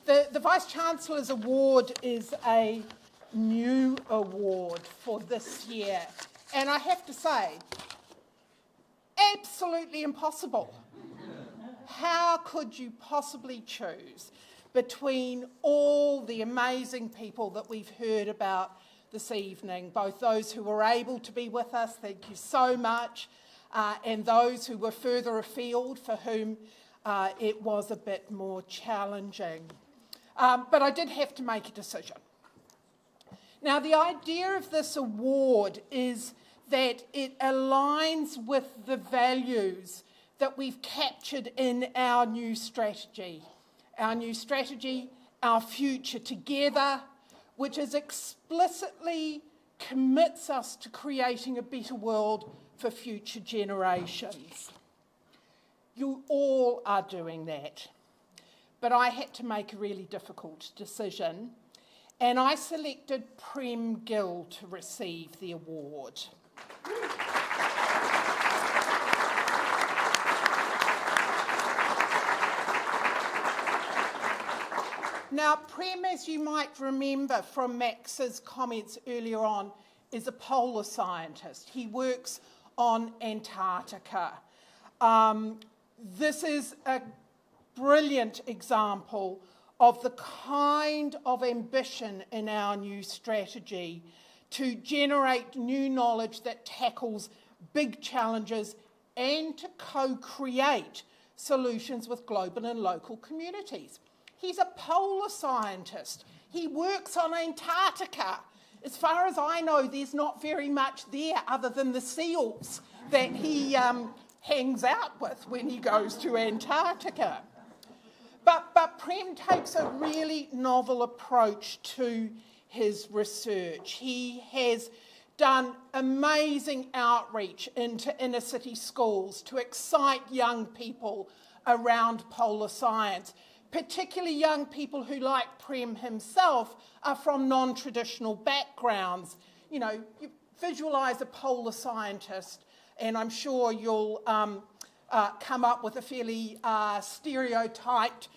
The Vice-Chancellor's Award is a new award for this year. And I have to say, absolutely impossible. How could you possibly choose between all the amazing people that we've heard about this evening, both those who were able to be with us, thank you so much, and those who were further afield for whom it was a bit more challenging. But I did have to make a decision. Now, the idea of this award is that it aligns with the values that we've captured in our new strategy. Our new strategy, Our Future Together, which is explicitly commits us to creating a better world for future generations. You all are doing that. But I had to make a really difficult decision, and I selected Prem Gill to receive the award. Now, Prem, as you might remember from Max's comments earlier on, is a polar scientist. He works on Antarctica. This is a brilliant example of the kind of ambition in our new strategy to generate new knowledge that tackles big challenges and to co-create solutions with global and local communities. He's a polar scientist. He works on Antarctica. As far as I know, there's not very much there other than the seals that he hangs out with when he goes to Antarctica. But Prem takes a really novel approach to his research. He has done amazing outreach into inner city schools to excite young people around polar science, particularly young people who, like Prem himself, are from non-traditional backgrounds. You know, you visualise a polar scientist, and I'm sure you'll come up with a fairly stereotyped,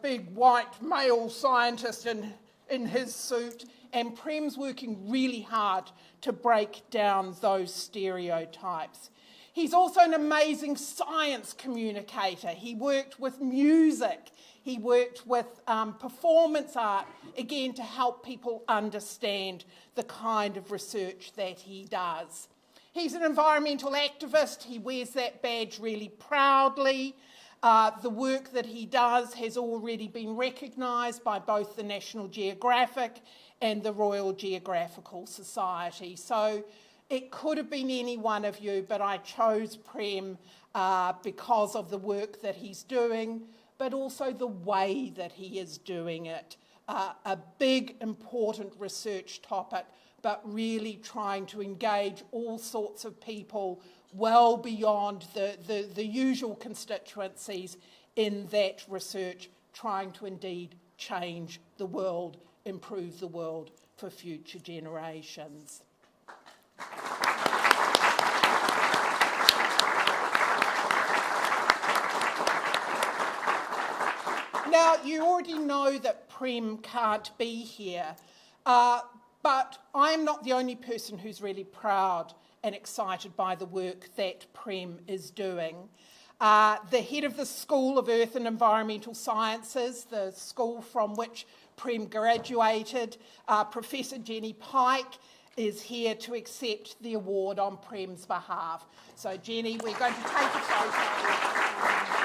big white male scientist in his suit, and Prem's working really hard to break down those stereotypes. He's also an amazing science communicator. He worked with music. He worked with performance art, again, to help people understand the kind of research that he does. He's an environmental activist. He wears that badge really proudly. The work that he does has already been recognised by both the National Geographic and the Royal Geographical Society. So it could have been any one of you, but I chose Prem because of the work that he's doing, but also the way that he is doing it. A big, important research topic, but really trying to engage all sorts of people well beyond the usual constituencies in that research, trying to indeed change the world, improve the world for future generations. Now, you already know that Prem can't be here, but I'm not the only person who's really proud and excited by the work that Prem is doing. The head of the School of Earth and Environmental Sciences, the school from which Prem graduated, Professor Jenny Pike, is here to accept the award on Prem's behalf. So, Jenny, we're going to take a photo.